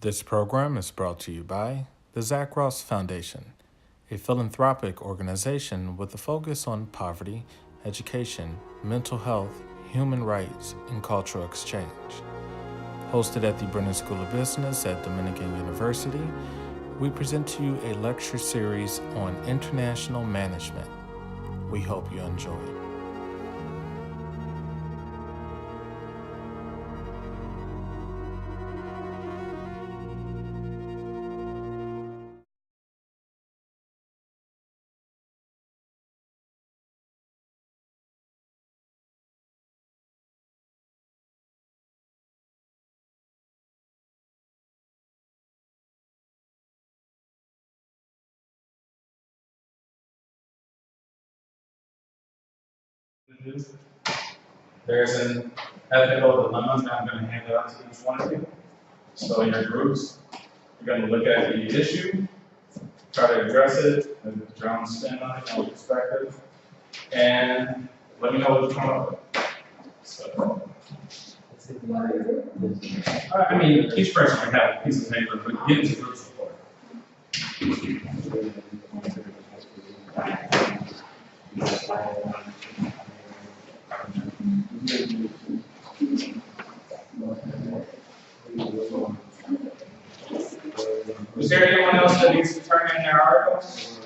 This program is brought to you by the ZACK Foundation, a philanthropic organization with a focus on poverty, education, mental health, human rights, and cultural exchange. Hosted at the Brennan School of Business at Dominican University, we present to you a lecture series on international management. We hope you enjoy. There's an ethical dilemma that I'm going to hand out to each one of you. So in your groups, you're going to look at the issue, try to address it, with your own spin on it, your own perspective, and let me know what you come up with. So, I mean, each person can have a piece of paper, but get into groups before. Is there anyone else that needs to turn in their articles?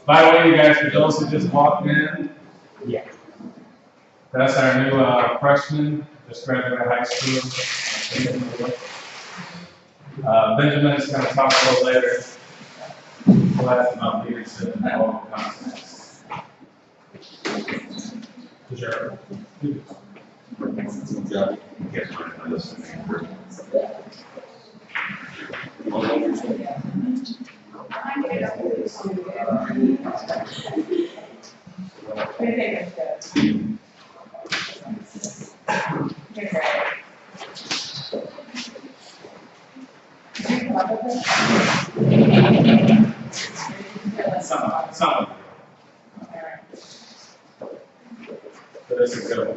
By the way, you guys, for those who just walked in, that's our new freshman, just graduated high school. Benjamin is going to talk a little later. Class about leadership and all concepts. Sure. Some. But this is good.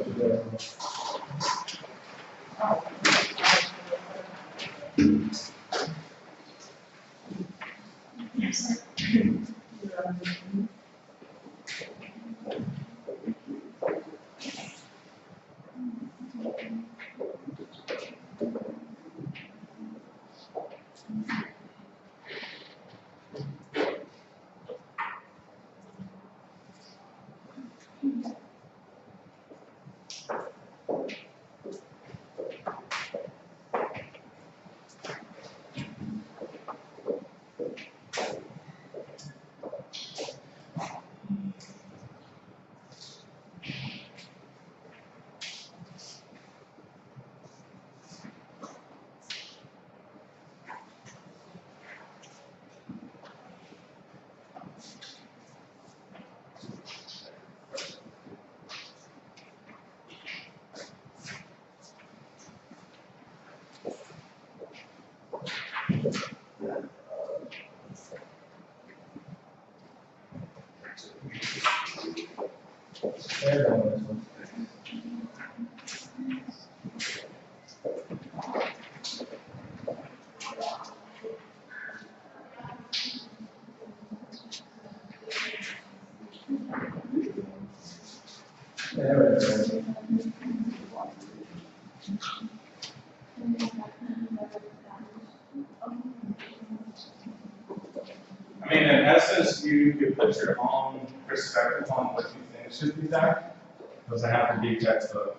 I mean, in essence, you could put your own perspective on what you think should be done. It doesn't have to be textbook,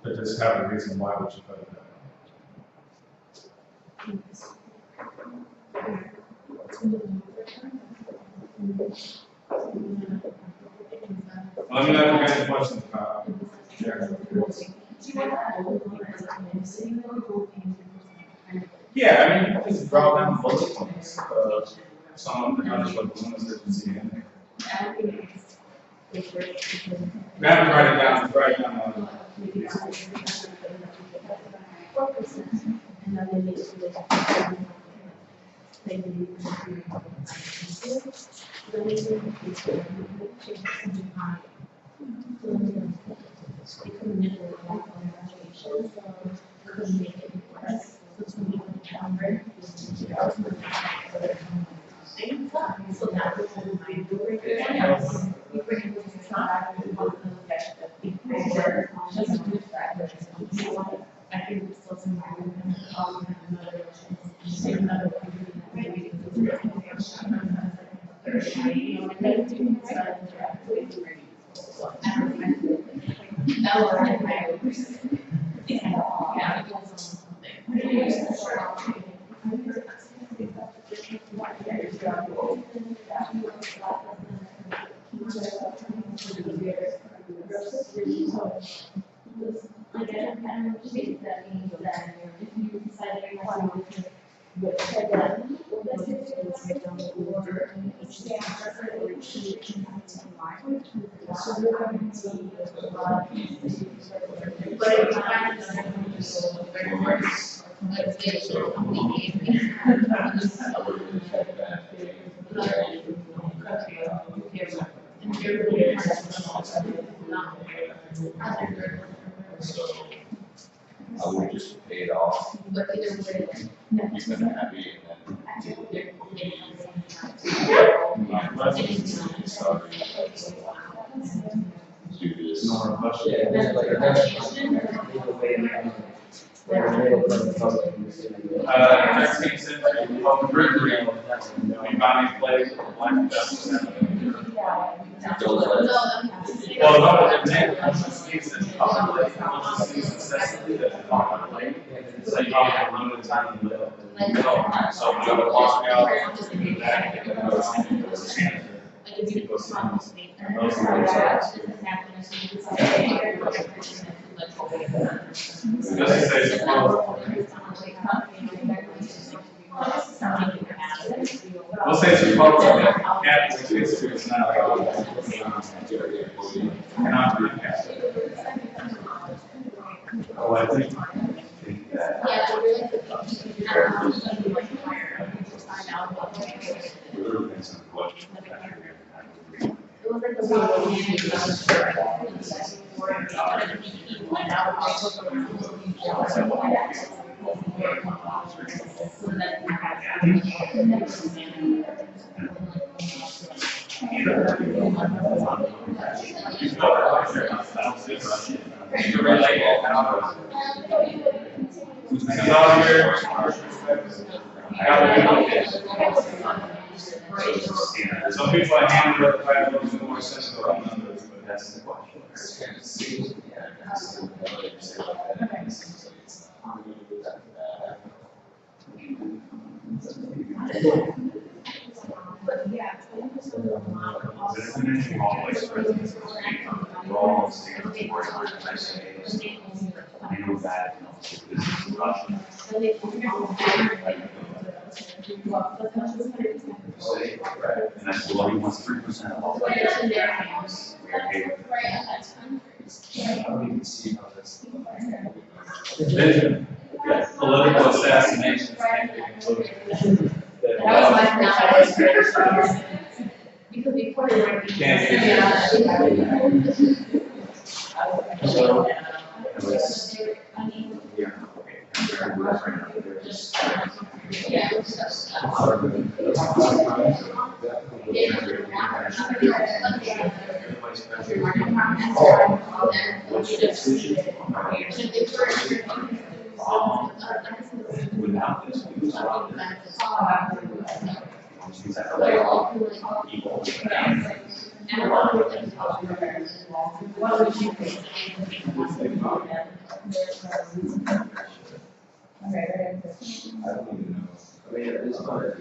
but just have a reason why would you put it that way. Let me know if you have any questions about it. Yeah, I mean, just draw down bullet points. Some of the others, but the ones that you see in there. You have to write it down. Write it down. I would just pay it off. You've been happy and do this. Everybody's place, like justice. Well, no, it means that population necessity that's not like, so you probably have limited time to live. So I'm gonna walk out and back and go to just to say we'll say it's Republican, Catholic history is not cannot be Catholic. Oh, I think. Some people are handling the fact that it's more sensitive on numbers, but that's the question. And that's the only 3% of all. Vision. Political assassinations can't be concluded. Without this, I don't even know. I mean, at this point,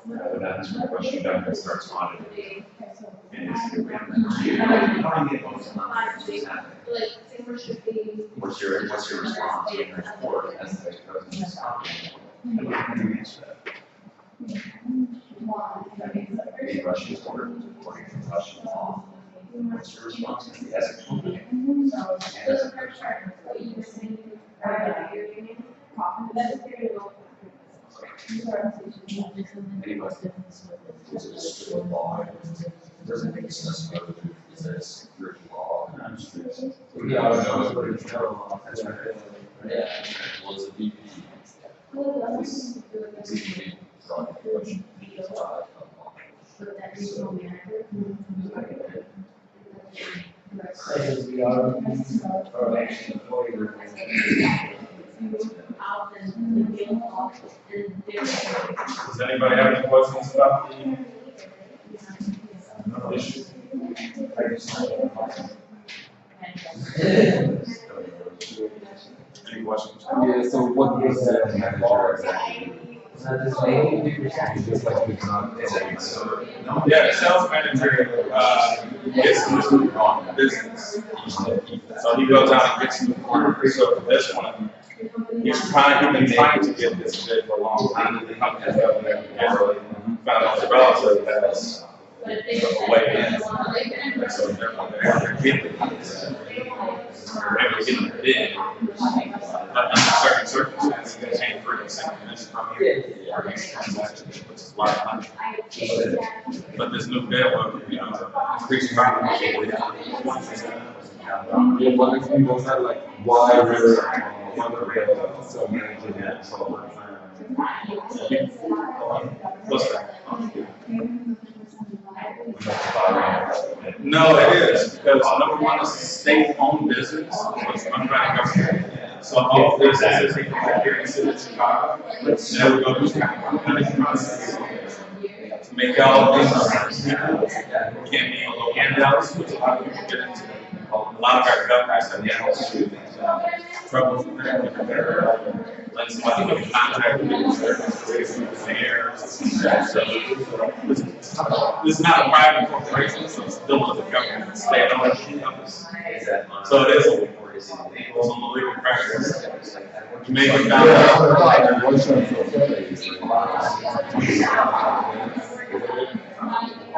That's the question that starts auditing. What's your response to your report as the vice president is talking? How do you answer that? Any Russian order reporting from Russian law. What's your response to the as a company and as a person? Anybody? Is it a strict law? Doesn't make sense to do this spiritual law. Yeah, I don't know what it's called. That's right. Yeah. Well, it's a DP. Does anybody have any questions about the issue? Any questions? Yeah, so what is that manager exactly? Just like it's not. Yeah, the sales manager gets new business. So he goes out and gets new orders. So for this one, he's been trying to get this bid for a long time. The company's got there. Found out the relative has a way in. And so they're getting it. They're able to get the bid. But under certain circumstances, they can't bring the same commission from here. Or these transactions, which is a lot of money. But this new bid will, increase profitability. Yeah, but if you don't have like why we're so managing that. What's that? No, it is, because number one, it's a state-owned business, so it's run by the government. So all this is here in the city of Chicago. Now we go through county process to make all these can't be little handouts, which a lot of people get into. A lot of our governors have trouble with that. Like somebody get a contract with mayors. This is not a private corporation, so it's still with the government, state-owned companies. So it is a legal practice. You may be found out.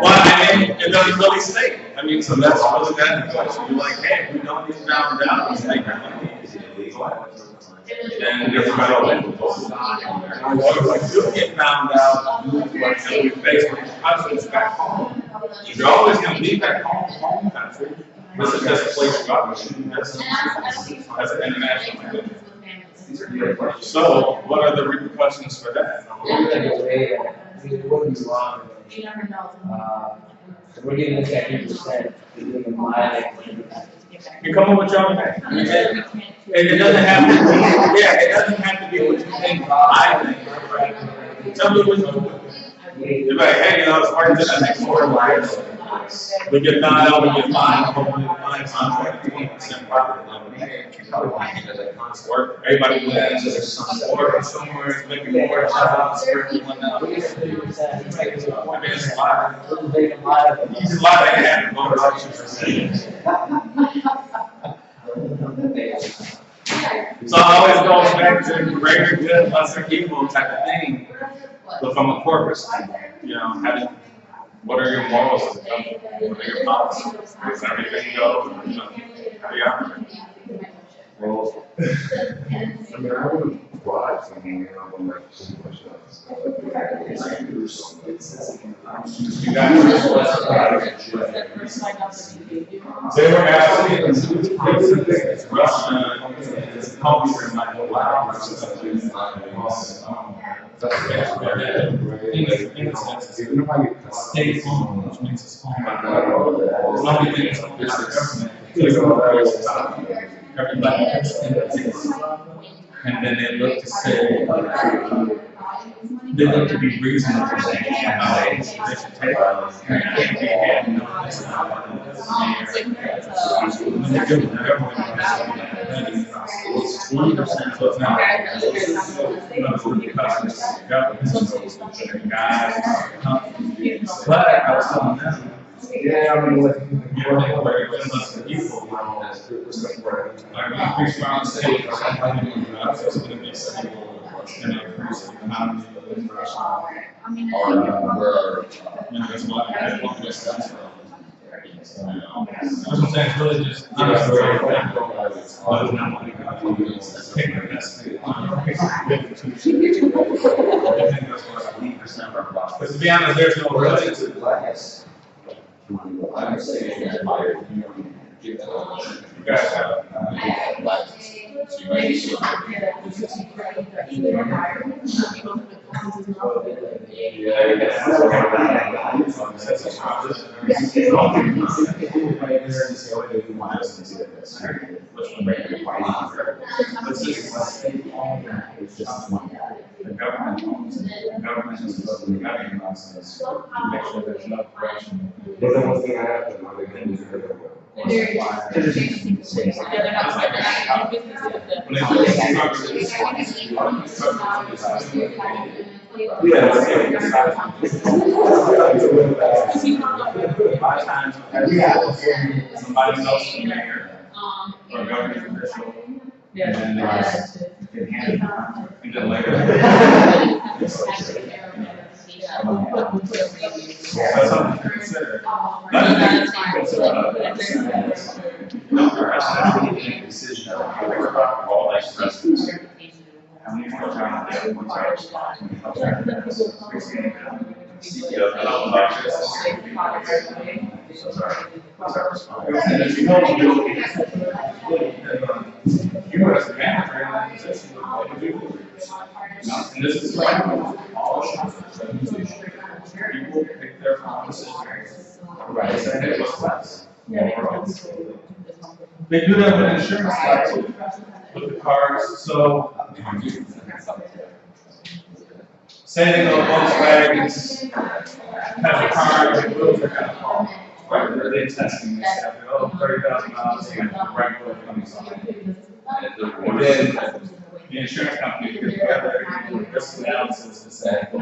Well, I mean, it doesn't really state. I mean, so that's really that question. You're like, hey, we don't get found out, let's take your money. Then everybody will or if you do get found out, and we face repercussions back home, you're always going to be back home country. This is just a place you got to as an international entity. So, what are the repercussions for that? It wouldn't be wrong. We're giving this guy 2%. We're doing a mile. You come up with your own thing. And it doesn't have to be, it doesn't have to be what you think, I think. Tell me what you think. You're like, hey, I was working to the next 4 hours. We get fined, we get fined, hopefully the fine's on 20% property level. Work, everybody wins, there's some work somewhere, making more jobs for everyone else. I mean, it's a lot. It's a lot that happen in motor So it always goes back to greater good, lesser evil type of thing, but from a corporate standpoint, you know, what are your morals as a company? What are your policies? Does everything go, you know, how do you operate? Well, I mean, I would drive something, you know, when like some push-ups. You guys they were asking, it's Russia, it's culture, and like, wow, state owned, which means it's owned by the government. Nobody thinks it's government. Everybody gets indexes. And then they look to say, they look to be reasonable for saying how they should take it. And they had no when they do, everyone it's 20%, so it's not. But I was telling them, Yeah, I mean, like, you're like, where you're less than equal, like, increase around the state, it's going to be stable, and increase the economy, the immigration, or, that's what I want to say. That's what I'm saying, it's really just, but it's not like, take the best thing. I think that's what 80% of our profit. But to be honest, there's no relative to I'm saying that my, you guys have. It's just one guy. The government owns it. The government is supposed to be governing process to make sure there's no corruption. but then what's gonna happen? Are they gonna use it? Somebody else in there, or a government official, and then they can hand it out, and then later. That's something to consider. Decision of all expressions. How many more times do you have CEO, I don't like this. And if you don't do it, you as a manager in that position would do it. And this is like all people pick their promises. Right. And it was less. They do that with insurance too, with the cars. So say they go Volkswagens, have a car, the wheels are kind of fall. Right, they're testing this, have 30,000 miles, and the right wheel comes on. And then the insurance company gets together and do a risk analysis and say, a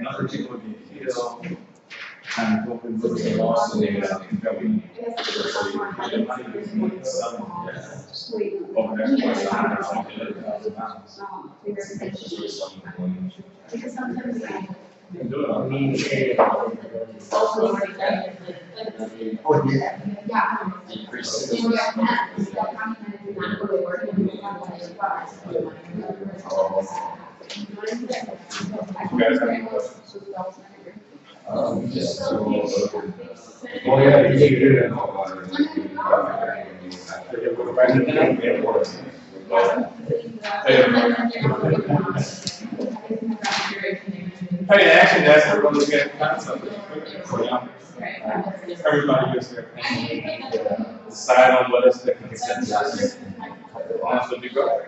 number of people would be killed, and what we lose the loss of the company. Over there, do it on me. You guys have any questions? Well, yeah, you can do that. Hey, actually, that's a really good concept. Everybody gets their opinion, decide on what is the consensus. That's what you go.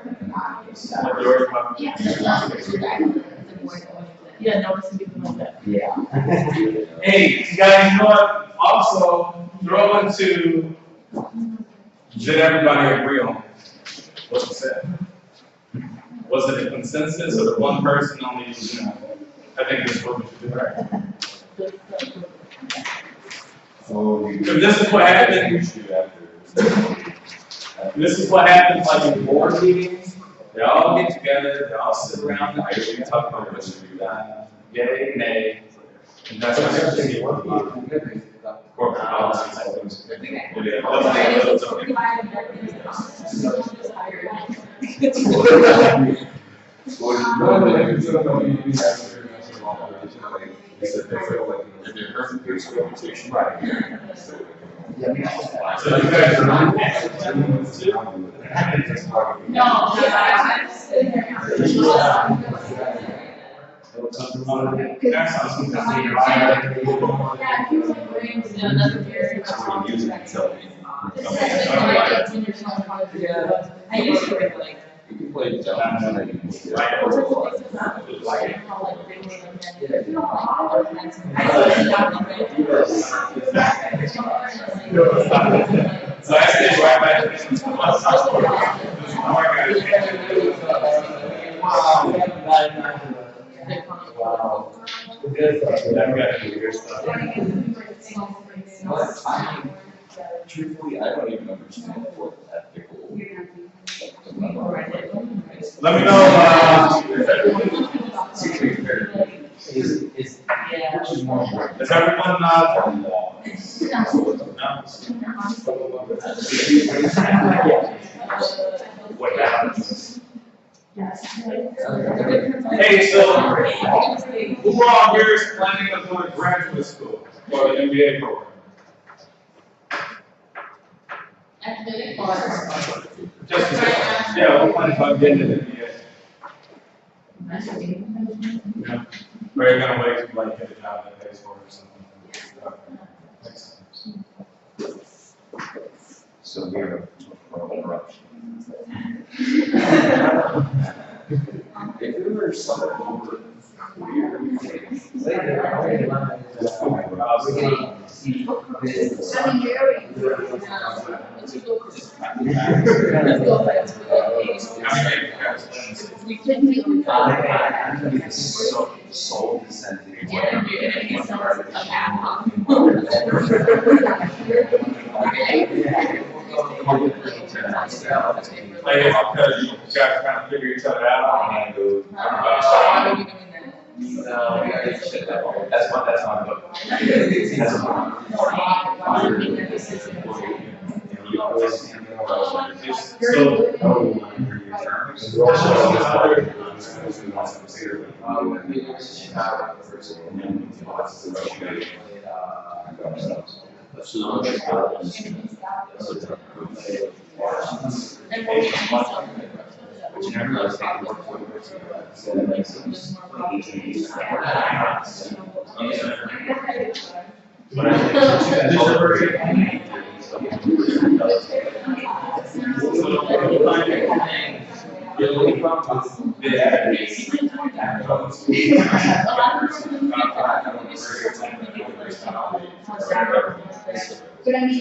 Yeah, noticing people like that. Yeah. Hey, you guys, you know what? Also, throw into, did everybody agree on what you said? Was it a consensus or the one person only, I think this is what we should do, right? So you. So this is what happened. This is what happens like in board meetings. They all get together, they all sit around the table, and talk about what should be done, yay, nay. And that's what I see corporate policies. So you guys are not. I used to like. You can play the So I stayed right back. Wow. Truthfully, I don't even understand what ethical. Let me know, Is everyone, what happens? Hey, so, who all here is planning to go to graduate school for the MBA program? Just, yeah, we're planning on getting to the MBA. Yeah. Or you're gonna wait to like get a job that pays for it or something. So we have a interruption. If there were someone over here, soul descending. Like, it's because you guys kind of figure each other out. No, that's not good. But I mean,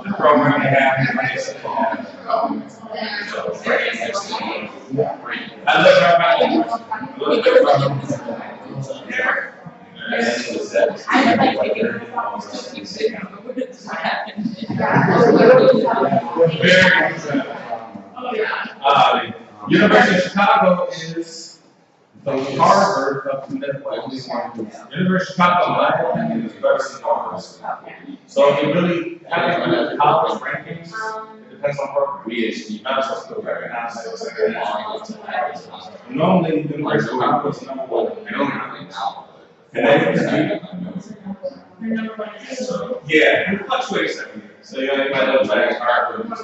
The program they have, I look right back. University of Chicago is the Harvard of the Midwest. University of Chicago, in my opinion, is better than Harvard. So if you really have to do college rankings, it depends on program. Medical school recognize it. Normally, the University of Chicago is number one. And then, yeah, it fluctuates every year. So you know, you might look like Harvard. But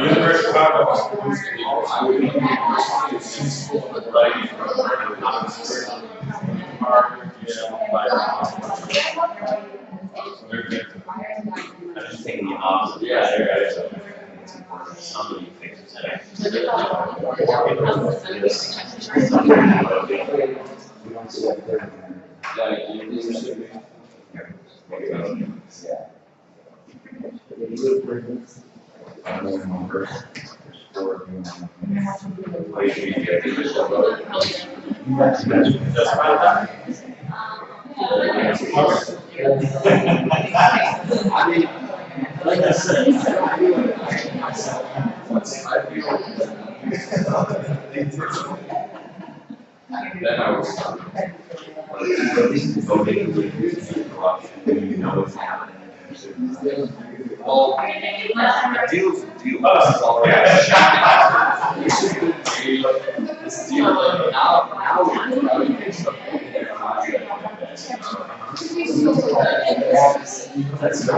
University of Chicago I'm just taking the opposite. Yeah, somebody thinks Like I said, then I was stuck. At least voting with corruption, you know what's happening. Well, a deal's a deal. This deal, like, now we're probably something in their contract. That's so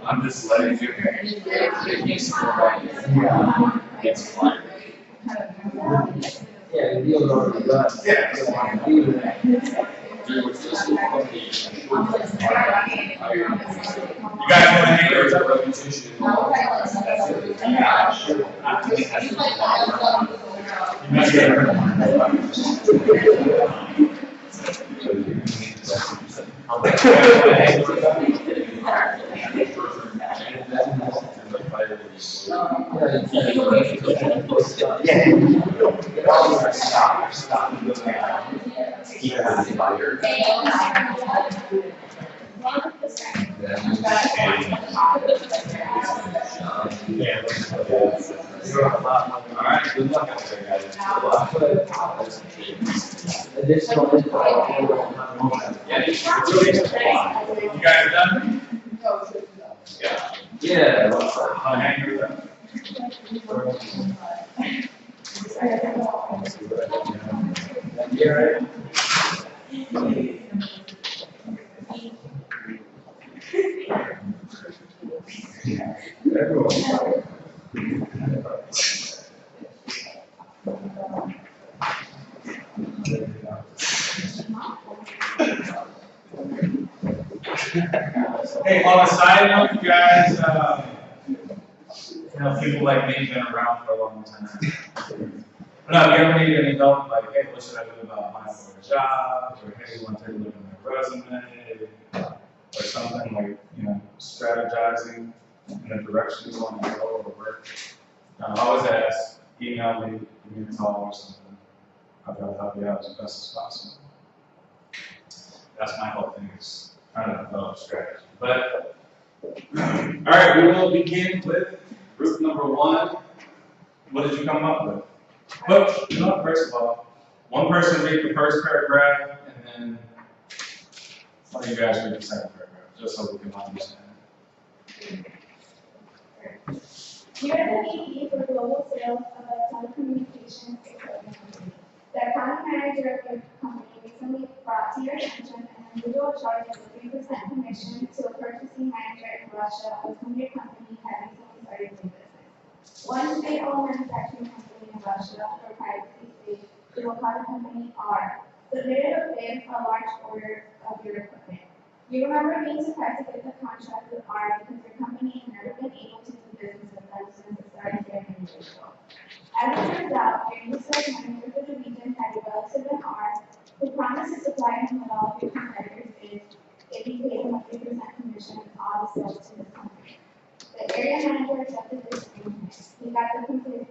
I'm just letting you hear. It's fine. Yeah, the deal's already done. You guys want to hang your reputation? Alright, good luck out there, guys. Additional info. Yeah, you guys are done? Yeah. Yeah. I'll hang your Hey, on a side note, you guys, people like me have been around for a long time. But no, if you ever need any help, like, hey, what should I do about applying for a job? Or hey, you want to take a look at my resume? Or something like, strategizing in the direction you want to go or work. Always ask, email me, give me a call or something. I'll try to help you out as best as possible. That's my whole thing, is trying to develop strategy. But, all right, we will begin with group number 1. What did you come up with? But, first of all, one person read the first paragraph, and then one of you guys read the second paragraph, just so we can understand. We are the VP for global sales of a telecommunications equipment company. The account manager of the company recently brought to your attention an unusual charge of a 3% commission to a purchasing manager in Russia with whom your company had recently started doing business. One state-owned manufacturing company in Russia, for privacy sake, the Wakata company R, submitted a bid for a large order of your equipment. You remember being surprised to get the contract with R because your company had never been able to do business with them since it started here in April. As it turns out, your new sales manager for the region had a relative in R who promised to supply him with all of your competitors' bids if he paid him a 3% commission on all the sales to his company. The area manager accepted this agreement. He got the competing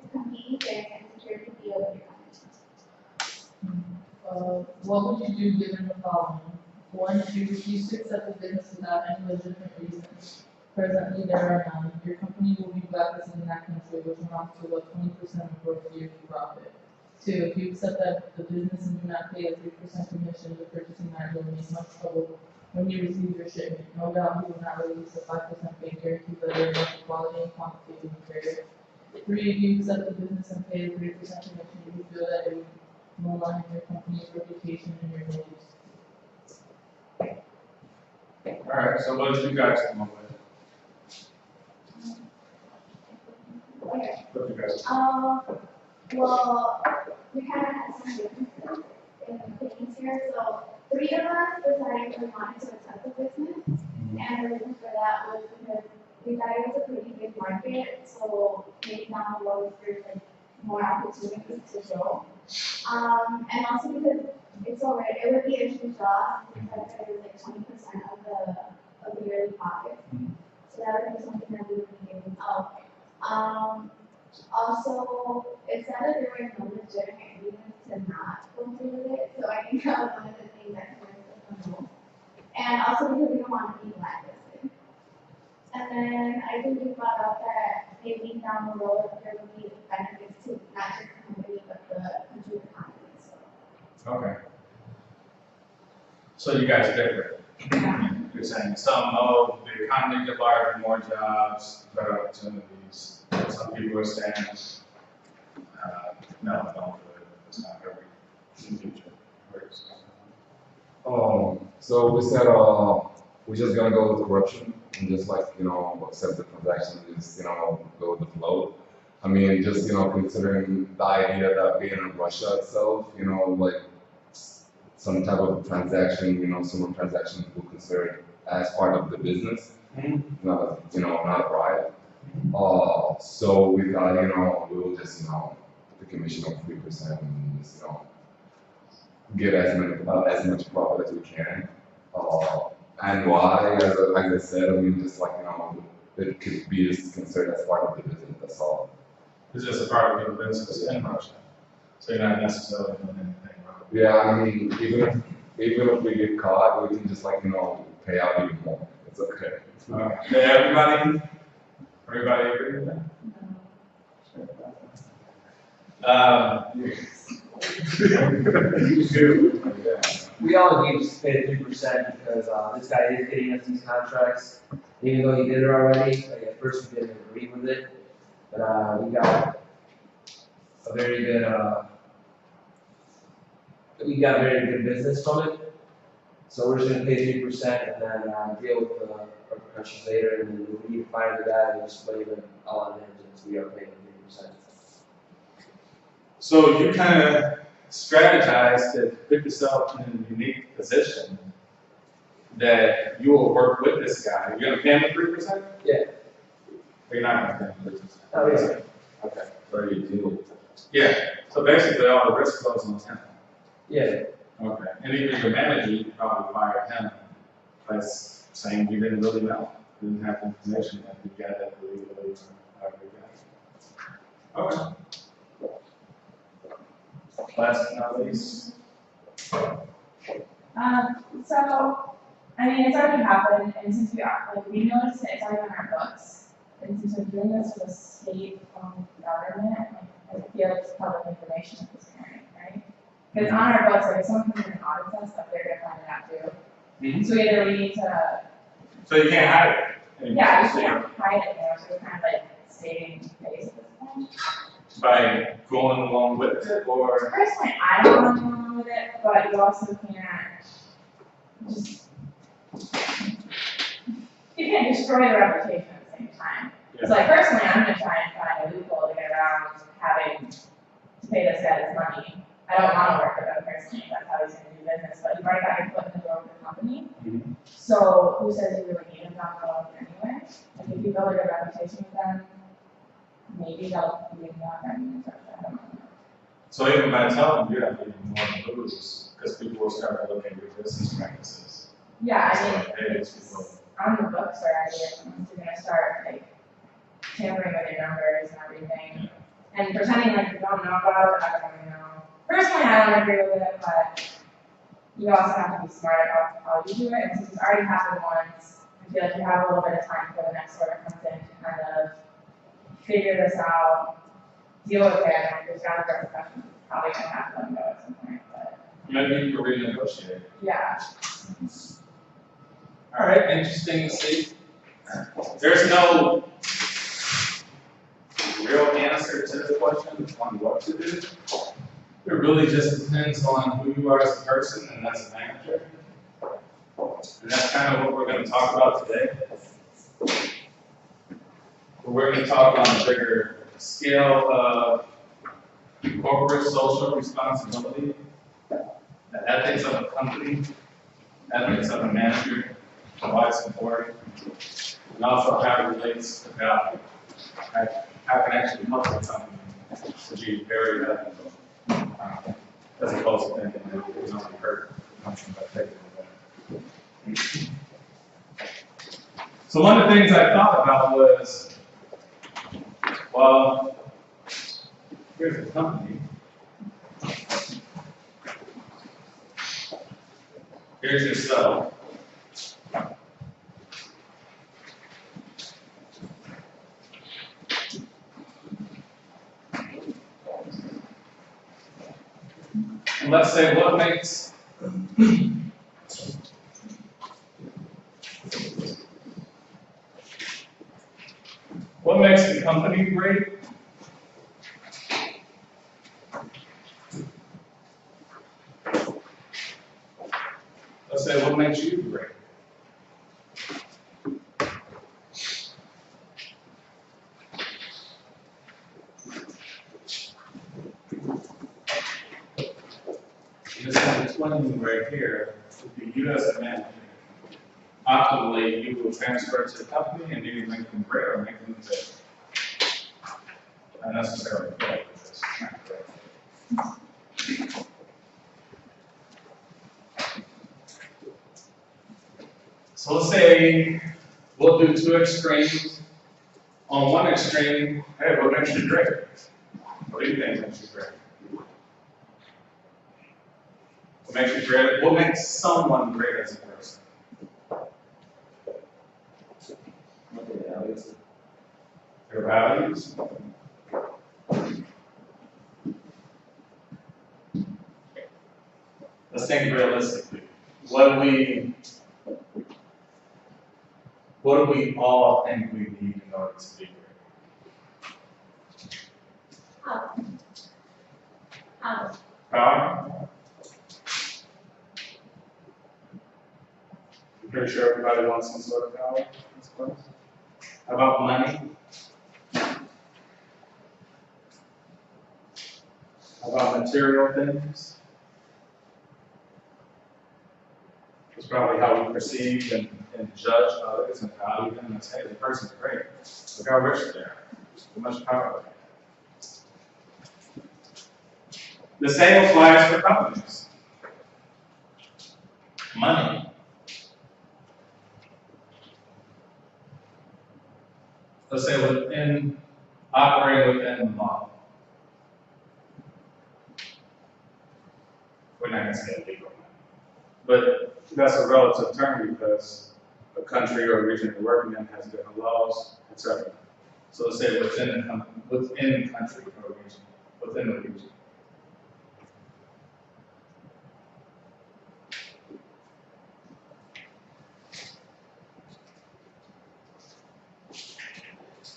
bids and secured the deal with your company. What would you do given the following? 1, if you refuse to accept the business without any legitimate reason. Presently, there are none. Your company will be blacklisted in that country, which amounts to about 20% of gross yearly profit. 2, if you accept that the business and do not pay a 3% commission, the purchasing manager will be in much trouble when you receive your shipment. No doubt he will not release a 5% figure to the commercial quality and quantity of material. 3, if you accept the business and pay the 3% commission, you feel that it would malign your company's reputation and your names. Alright, so what did you guys come up with? Okay. What did you guys? Well, we kind of had some differences in things here, so 3 of us decided we wanted to accept the business. And the reason for that was because we thought it was a pretty big market, so maybe down the road there's like more opportunities to grow. And also because it's already, it would be a huge loss, because it was like 20% of the yearly profit. So that would be something that we would be giving up. Also, it said that there were no legitimate reasons to not go through with it, so I think that was one of the things that convinced us the most. And also because we don't want to be blacklisted. And then I think you brought up that maybe down the road there would be benefits to not just the company but the country economy. Okay. So you guys differ. You're saying some, oh, the economy get larger, more jobs, better opportunities. Some people are saying, no, don't do it. It's not very in the future. So we said, we're just gonna go with corruption and just like, accept the transaction and just, go with the flow. I mean, just, considering the idea that being in Russia itself, like some type of transaction, some transaction people consider it as part of the business, not, not a bribe. So we thought, we will just, the commission of 3% and just, get as much profit as we can. And why, as I said, I mean, just like, it could be just considered as part of the business, that's all. It's just a part of your business in Russia. So you're not necessarily doing anything wrong. Yeah, I mean, even if we get caught, we can just like, pay out even more. It's okay. Everybody agree with that? We all agreed to pay 3% because this guy is getting us these contracts, even though he did it already. Like at first we didn't agree with it, but we got a very good business from it. So we're just gonna pay 3% and then deal with the repercussions later. And then when we fire the guy, we just blame it all on him since we are paying 3%. So you kind of strategize to put yourself in a unique position that you will work with this guy. You're going to pay him 3%? Yeah. Or you're not going to pay him 3%? Oh, yeah. Okay. Or you do. Yeah. So basically, all the risk goes on him. Yeah. Okay. And even your manager, you could probably fire him by saying you didn't really know. You didn't have the information that you got it legally or however you got it. Okay. Last but not least. So, I mean, it's already happened, and since we noticed that it's already on our books, and since we're doing this for the state-owned government, I feel like it's public information at this point, right? Because on our books, like, if someone comes in and audits us, like, they're gonna find it out too. So either we need to. So you can't hide it. Yeah, you can't hide it there, so we're kind of like saving face at this point. By going along with it, or? Personally, I don't want to go along with it, but you also can't just, you can't destroy the reputation at the same time. Yeah. So like personally, I'm gonna try and find a loophole to get around having to pay this guy this money. I don't want to work with him personally, that's how he's gonna do business, but you've already got your foot in the door with the company. So who says you really need him down the road anyway? Like if you build a good reputation with them, maybe they'll be more than I don't know. So even by telling you have even more to lose, because people will start to look at your business practices. Yeah, I So, mean, hey, it's on the books already, once you're gonna start like tampering with your numbers and everything. And pretending like you don't know about it, I don't really know. Personally, I don't agree with it, but you also have to be smart about how you do it, and since it's already happened once, I feel like you have a little bit of time before the next order comes in to kind of figure this out, deal with it, and there's gotta be repercussions, probably gonna have to let them go at some point, but maybe you can renegotiate. yeah. All right, interesting to see. There's no real answer to the question on what to do. It really just depends on who you are as a person and as a manager. And that's kind of what we're going to talk about today. We're going to talk on a bigger scale of corporate social responsibility, the ethics of a company, ethics of a manager, why it's important, and also how it relates to value. How it can actually help the company to be very ethical, as opposed to thinking that it can only hurt the company by taking it away. So one of the things I thought about was, well, here's a company. Here's yourself. And let's say what makes the company great? Let's say what makes you great? This is 20 right here would be you as a manager. Optimally, you will transfer it to the company and either make them great or make them fail. Not necessarily fail, because it's not great. So let's say we'll do two extremes. On one extreme, hey, what makes you great? What do you think makes you great? What makes you great? What makes someone great as a person? Their values. Let's think realistically. What do we all think we need in order to be great? Power? I'm pretty sure everybody wants some sort of power, I suppose. How about money? How about material things? It's probably how we perceive and judge others and value them and say, the person's great. Look how rich they are. So much power they have. The same applies for companies. Money. Let's say operating within the law. We're not going to say legal. But that's a relative term because a country or a region you're working in has different laws, etc. So let's say within the country or region, within the region.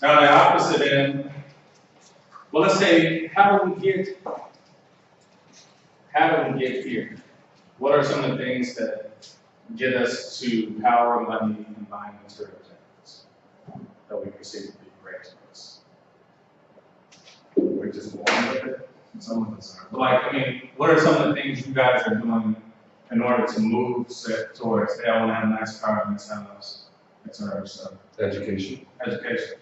Now the opposite end, well, let's say, how do we get here? What are some of the things that get us to power, money, and buying material things that we perceive to be great to us? We're just born with it. Some of us are. Like, I mean, what are some of the things you guys are doing in order to move towards, hey, I want to have a nice car, a nice house, etc. So, Education. education.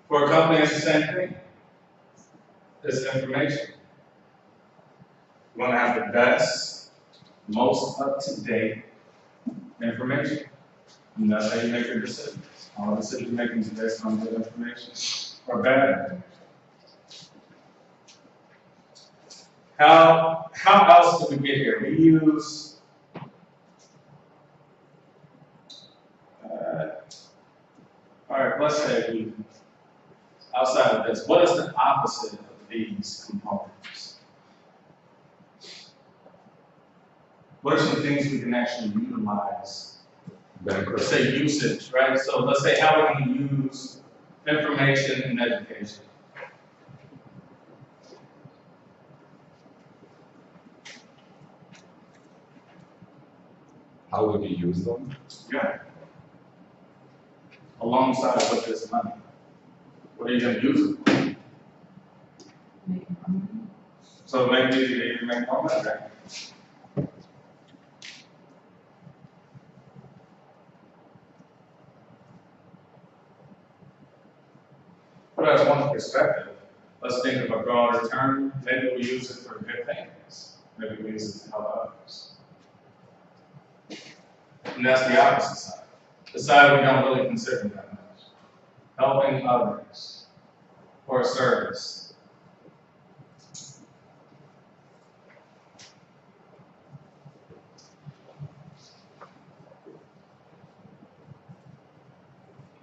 For a company, it's the same thing. It's information. You want to have the best, most up-to-date information. And that's how you make your decisions. All decision making is based on good information or bad information. How else did we get here? We use all right, let's say outside of this, what is the opposite of these components? what are some things we can actually utilize? Bank Let's say usage, right? So let's say how we're going to use information in education. How would you use them? Yeah. Alongside with this money. What are you going to use it for? Making money. So maybe you can make more money, right? But that's one perspective. Let's think of a broader term. Maybe we use it for good things. Maybe we use it to help others. And that's the opposite side. The side we don't really consider that much. Helping others or service.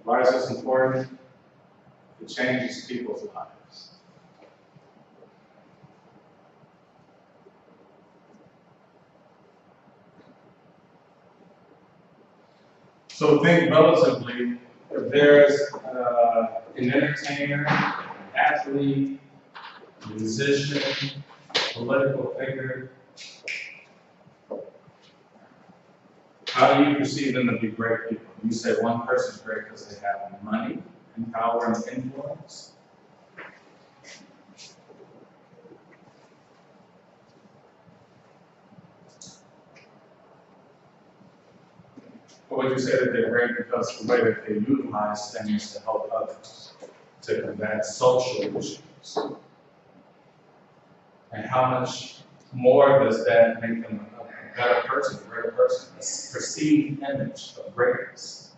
Why is this important? It changes people's lives. So think relatively, if there's an entertainer, athlete, musician, political figure, how do you perceive them to be great people? You say one person's great because they have money and power and influence. Or would you say that they're great because the way that they utilize things to help others, to combat social issues? And how much more does that make them a better person, a greater person, a perceived image of greatness?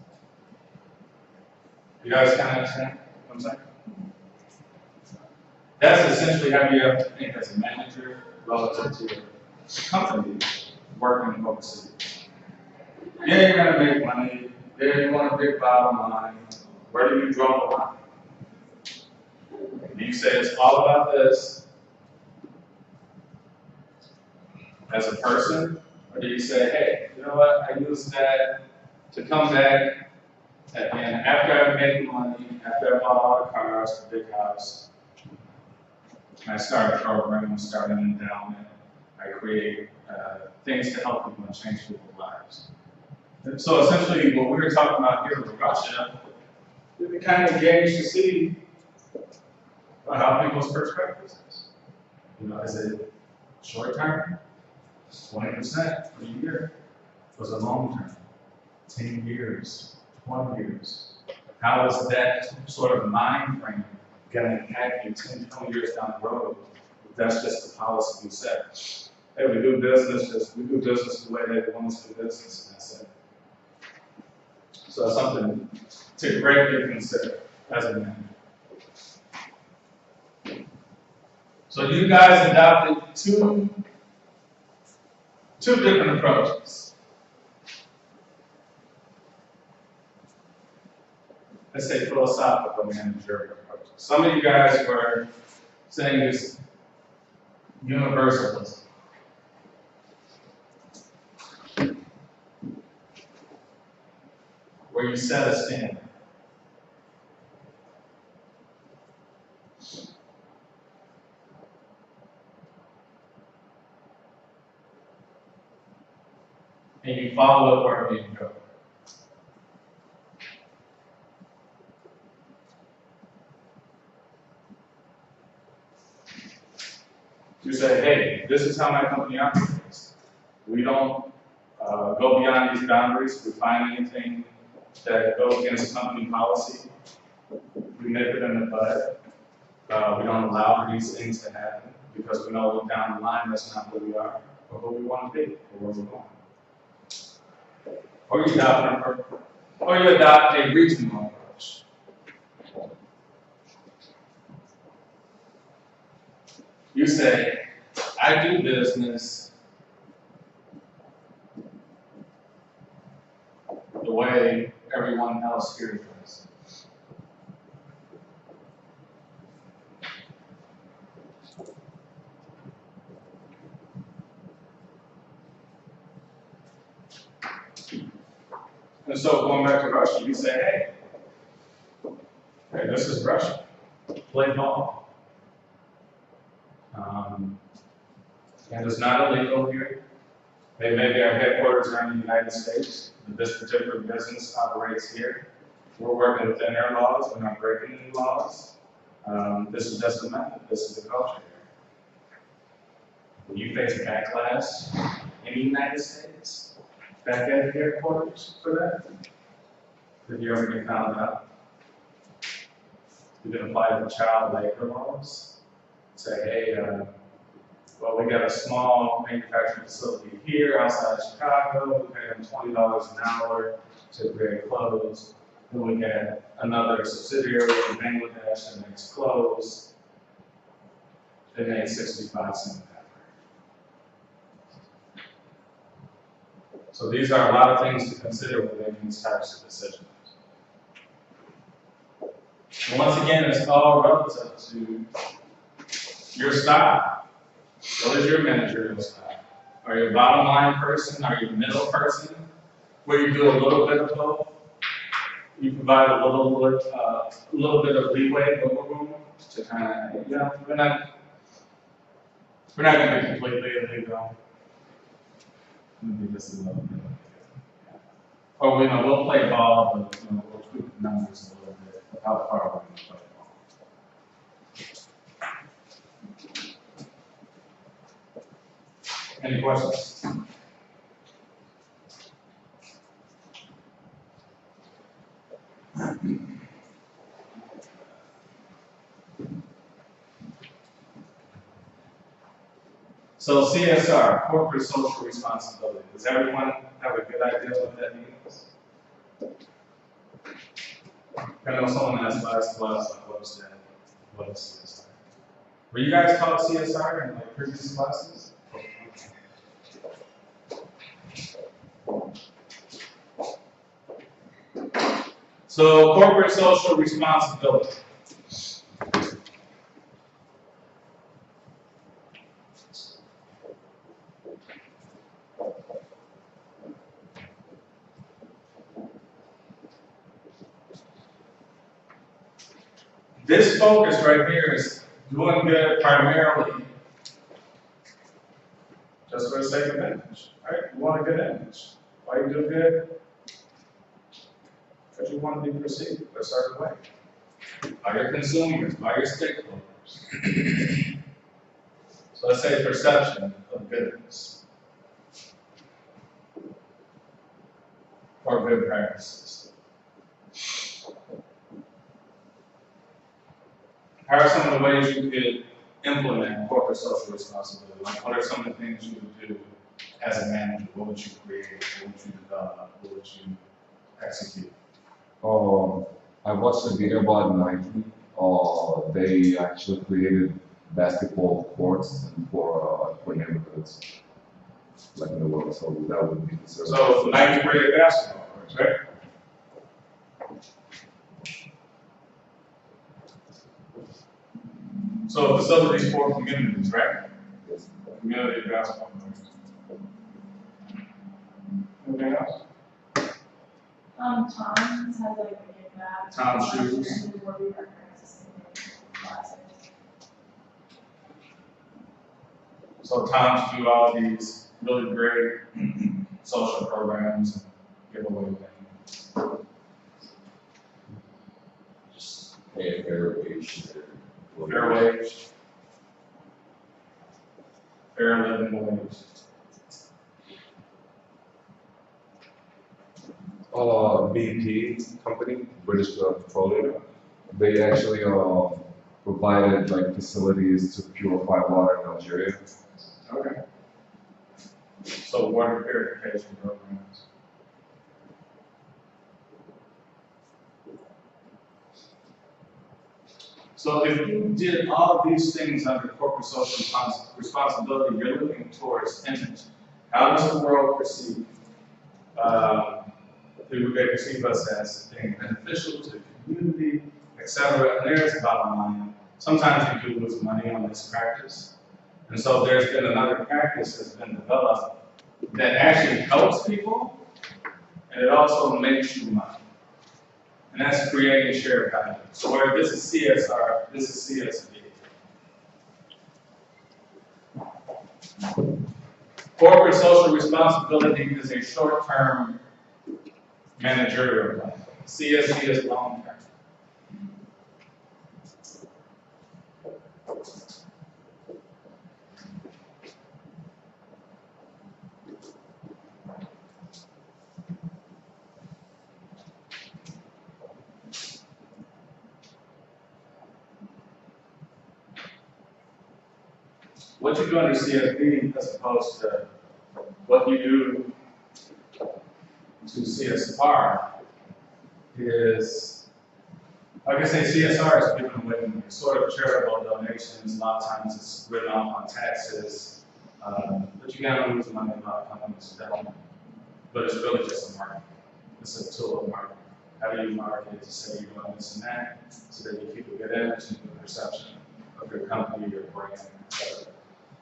You guys kind of understand what I'm saying? That's essentially how you have to think as a manager relative to your company working overseas. Yeah, you're gonna make money. Yeah, you want a big bottom line. Where do you draw the line? Do you say it's all about this as a person? Or do you say, hey, you know what, I use that to come back and after I make money, after I bought all the cars, the big house, I start a program, start an endowment, I create things to help people and change people's lives. So essentially, what we were talking about here with Russia, we kind of gauge to see how people's perspectives is. You know, is it short term? 20% for a year? Was it long term? 10 years, 20 years? How is that sort of mind frame going to impact you 10, 20 years down the road if that's just the policy we set? Hey, we do business the way they want us to do business, and that's it. So that's something to greatly consider as a manager. So you guys adopted two different approaches. Let's say philosophical managerial approaches. Some of you guys were saying this universalism. Where you set a standard. And you follow it wherever you go. You say, hey, this is how my company operates. We don't go beyond these boundaries. If we find anything that goes against company policy, we nip it in the bud. We don't allow for these things to happen because we know down the line that's not who we are or who we want to be or where we're going. Or you adopt a regional approach. You say, I do business the way everyone else here does. And so going back to Russia, you say, hey, this is Russia. Play ball. And it's not illegal here. They maybe our headquarters are in the United States, but this particular business operates here. We're working within their laws, we're not breaking any laws. This is just a method, this is the culture here. Will you face backlash in the United States? Back at the headquarters for that? Did you ever get found out? You can apply for child labor laws. Say, hey, well, we got a small manufacturing facility here outside of Chicago. We pay them $20 an hour to create clothes. Then we get another subsidiary in Bangladesh that makes clothes. They made 65 cents an hour. So these are a lot of things to consider when making these types of decisions. And once again, it's all relative to your style. What is your managerial style? Are you a bottom line person? Are you a middle person? Where you do a little bit of both? You provide a little bit of leeway, wiggle room to kind of, we're not going to be completely illegal. Maybe just a little bit. Or we'll play ball, but we'll tweak the numbers a little bit. How far are we going to play ball? Any questions? So CSR, corporate social responsibility. Does everyone have a good idea what that means? I know someone asked last class, like, what is that? What is CSR? Were you guys taught CSR in like previous classes? So corporate social responsibility. This focus right here is doing good primarily just for the sake of image, right? You want a good image. Why you do good? Because you want to be perceived a certain way by your consumers, by your stakeholders. So let's say perception of goodness or good practices. How are some of the ways you could implement corporate social responsibility? Like, what are some of the things you would do as a manager? What would you create? What would you develop? What would you execute? I watched a video about Nike. They actually created basketball courts for neighborhoods, like in the world. So that would be the service. So Nike created basketball courts, right? So facilities for communities, right? Yes. Community basketball courts. Anything else? Tom's has like a good map. Tom's shoes. Where we are classes. So Tom's do all these really great social programs and give away things. Just pay a fair wage. Fair wage. Fair living wage. BP company, British Petroleum, they actually provided like facilities to purify water in Algeria. Okay. So water purification programs. So if you did all of these things under corporate social responsibility, you're looking towards image. How does the world perceive? Do they perceive us as being beneficial to the community, etc.? And there's the bottom line. Sometimes you do lose money on this practice. And so there's been another practice that's been developed that actually helps people and it also makes you money. And that's creating shared value. So where this is CSR, this is CSV. Corporate social responsibility is a short-term managerial plan. CSV is long-term. What you do under CSV as opposed to what you do to CSR is, like I say, CSR is given away money, sort of charitable donations. A lot of times it's written off on taxes, but you gotta lose money. A lot of companies don't. But it's really just a marketing. It's a tool of marketing. How do you market it to say you're doing this and that, so that you keep a good image and good perception of your company, your brand, etc.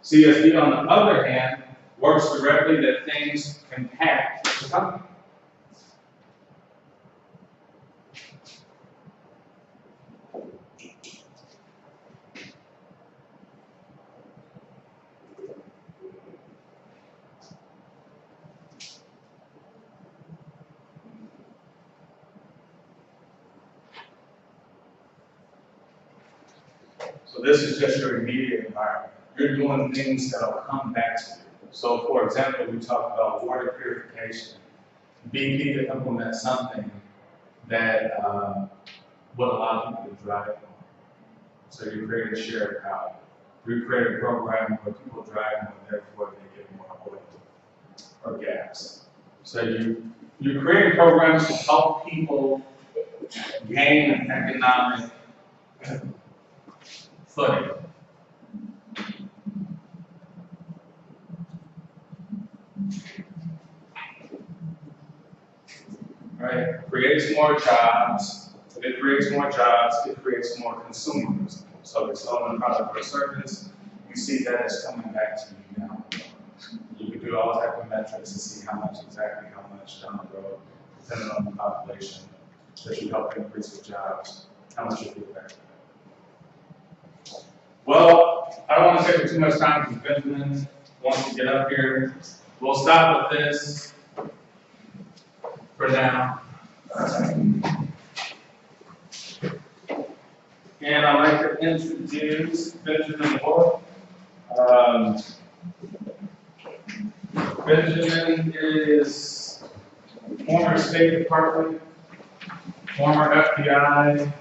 CSV, on the other hand, works directly that things impact the company. So this is just your immediate environment. You're doing things that will come back to you. So for example, we talked about water purification. BP to implement something that would allow people to drive more. So you create a shared power. You create a program where people drive more, therefore they get more oil or gas. So you create programs to help people gain an economic footing. Right? Creates more jobs. If it creates more jobs, it creates more consumers. So if you're selling a product or service, you see that it's coming back to you now. You can do all type of metrics to see exactly how much down the road, depending on the population, that you help increase with jobs, how much you get back. Well, I don't want to take too much time because Benjamin wants to get up here. We'll stop with this for now. And I'd like to introduce Benjamin Moore. Benjamin is former State Department, former FBI,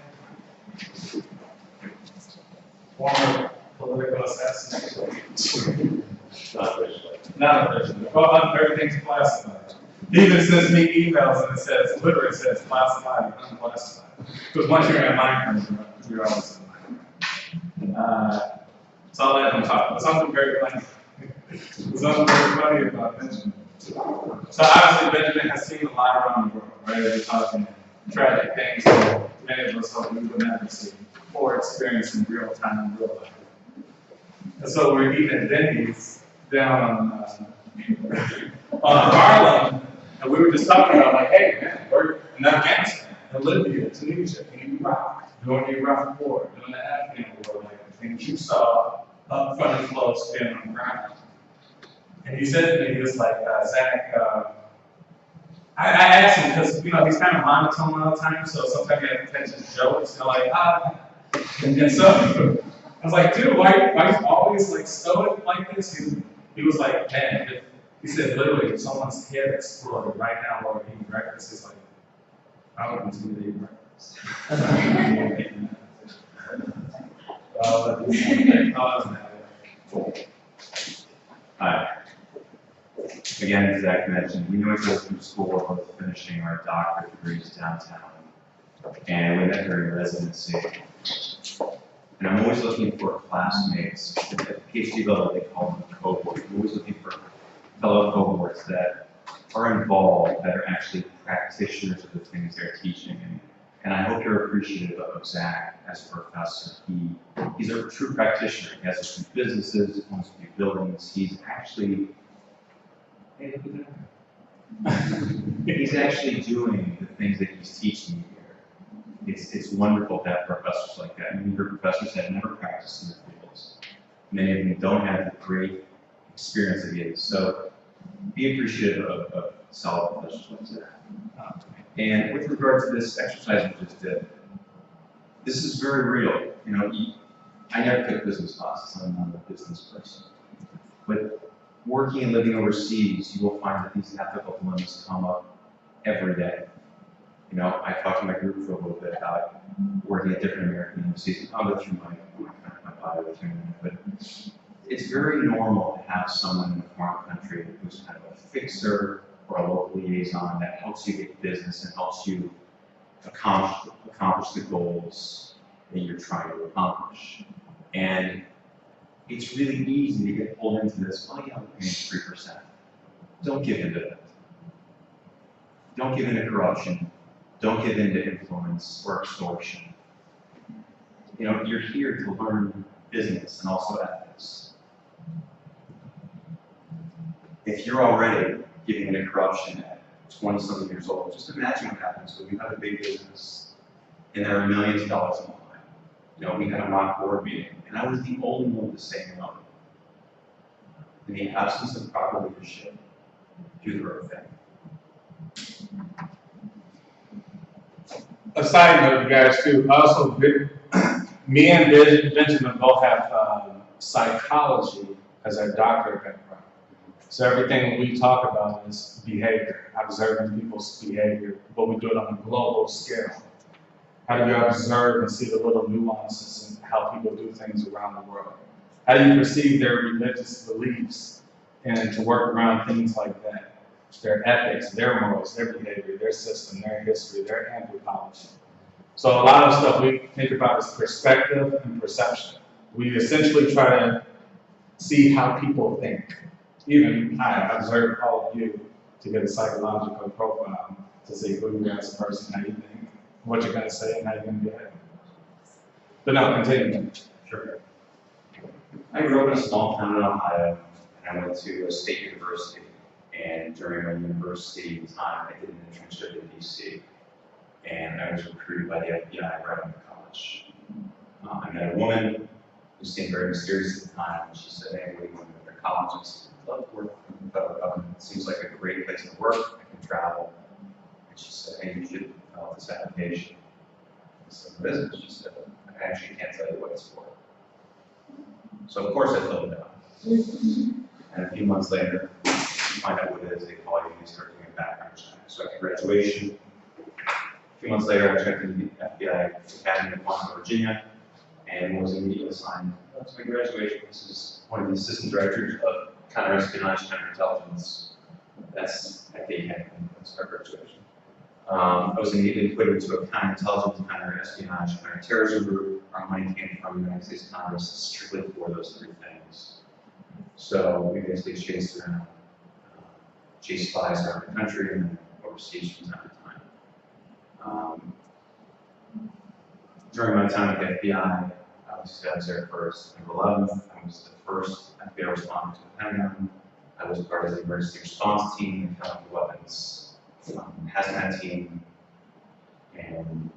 former political assassination. Not officially. Well, everything's classified. He even sends me emails and it says, literally says classified and unclassified. Because once you're in mine, you're always in mine. So I'll let him talk. But something very funny. Something very funny about Benjamin. So obviously Benjamin has seen a lot around the world, right? We're talking tragic things that many of us hope we would never see or experience in real time in real life. And so we're eating at Denny's down on Harlem, and we were just talking about like, hey man, we're in Afghanistan, in Libya, Tunisia, in Iraq, during the Iraq War, during the Afghan War, like the things you saw up front and close being on the ground. And he said to me, he was like, Zach, I asked him because he's kind of monotone all the time, so sometimes he has to catch his jokes, and like, and so I was like, dude, why are you always like stoic like this? He was like, man, he said literally if someone's head exploded right now while we're eating breakfast, he's like, I would continue to eat breakfast. Hi. Again, as Zach mentioned, we know we go through school both finishing our doctorate degrees downtown, and we met during residency. And I'm always looking for classmates at the PhD level. They call them cohorts. I'm always looking for fellow cohorts that are involved, that are actually practitioners of the things they're teaching. And I hope you're appreciative of Zach as a professor. He's a true practitioner. He has a few businesses, owns a few buildings. He's actually He's actually doing the things that he's teaching you here. It's wonderful to have professors like that. Many of your professors have never practiced in their fields. Many of them don't have the great experience that he has. So be appreciative of solid professors like that. And with regard to this exercise we just did, this is very real. You know, I never took business classes. I'm not a business person. But working and living overseas, you will find that these ethical dilemmas come up every day. You know, I talked to my group for a little bit about working at different American embassies. I'll go through my bio with you in a minute, but it's very normal to have someone in a foreign country who's kind of a fixer or a local liaison that helps you get business and helps you accomplish the goals that you're trying to accomplish. And it's really easy to get pulled into this, well, yeah, we're paying 3%. Don't give in to that. Don't give in to corruption. Don't give in to influence or extortion. You know, you're here to learn business and also ethics. If you're already giving in to corruption at 20-something years old, just imagine what happens when you have a big business and there are millions of dollars on the line. You know, we had a mock board meeting, and I was the only one to say no. In the absence of proper leadership, do the right thing. A side note, you guys, too. Also, me and Benjamin both have psychology as our doctorate background. So everything we talk about is behavior, observing people's behavior, but we do it on a global scale. How do you observe and see the little nuances in how people do things around the world? How do you perceive their religious beliefs and to work around things like that? Their ethics, their morals, their behavior, their system, their history, their anthropology. So a lot of stuff we think about is perspective and perception. We essentially try to see how people think. Even I observe all of you to get a psychological profile to see who you are as a person, how you think, what you're going to say, and how you're going to behave. But no, continue. Sure. I grew up in a small town in Ohio, and I went to a state university. And during my university time, I did an internship in DC. And I was recruited by the FBI right out of college. I met a woman who seemed very mysterious at the time. And she said, hey, what do you want to do at college? I said, I'd love to work for the federal government. It seems like a great place to work. I can travel. And she said, hey, you should fill out this application. I said, what is it? She said, I actually can't tell you what it's for. So of course I filled it out. And a few months later, you find out what it is, they call you, and they start doing a background check. So after graduation, a few months later, I checked into the FBI Academy in Atlanta, Virginia, and was immediately assigned to my graduation. This is one of the assistant directors of counterespionage, counterintelligence. That's at the Academy. That's our graduation. I was immediately put into a counterintelligence, counterespionage, counterterrorism group. Our money came from the United States Congress strictly for those three things. So we basically chased around, chased spies around the country and then overseas from time to time. During my time at the FBI, I was there first. November 11th, I was the first FBI responder to the Pentagon. I was part of the emergency response team, chemical weapons, hazmat team, and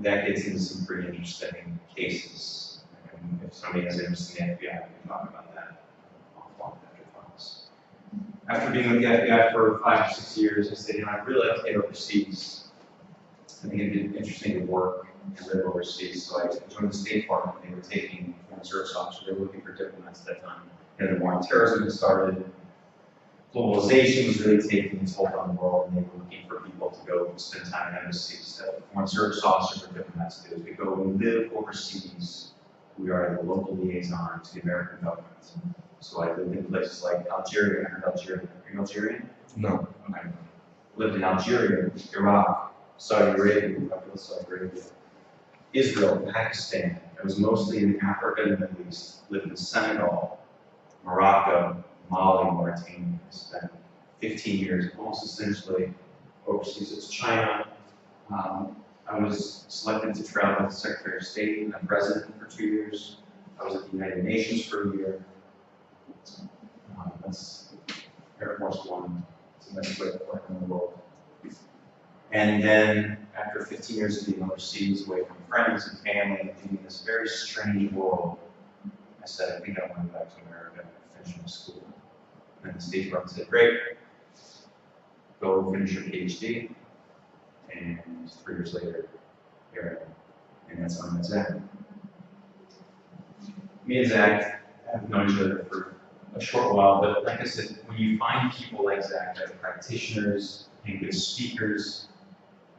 that gets into some pretty interesting cases. And if somebody has interest in the FBI, we can talk about that offline after class. After being with the FBI for 5 or 6 years, I said, you know, I'd really like to get overseas. I think it'd be interesting to work and live overseas. So I joined the State Department. They were taking foreign service officers. They were looking for diplomats at that time. And the war on terrorism had started. Globalization was really taking its hold on the world, and they were looking for people to go spend time in embassies. Foreign service officers or diplomats do is we go and live overseas. We are the local liaison to the American government. So I lived in places like Algeria. I heard Algeria. Are you Algerian? No. Okay. Lived in Algeria, Iraq, Saudi Arabia, Israel, Pakistan. I was mostly in Africa and the Middle East. Lived in Senegal, Morocco, Mali, Mauritania. I spent 15 years almost essentially overseas. It's China. I was selected to travel with the Secretary of State and the President for 2 years. I was at the United Nations for a year. Air Force One. It's the best way to work in the world. And then, after 15 years of being overseas, away from friends and family, and being in this very strange world, I said, I think I want to go back to America and finish my school. And the State Department said, great, go finish your PhD. And 3 years later, here I am. And that's when I met Zach. Me and Zach have known each other for a short while, but like I said, when you find people like Zach that are practitioners and good speakers,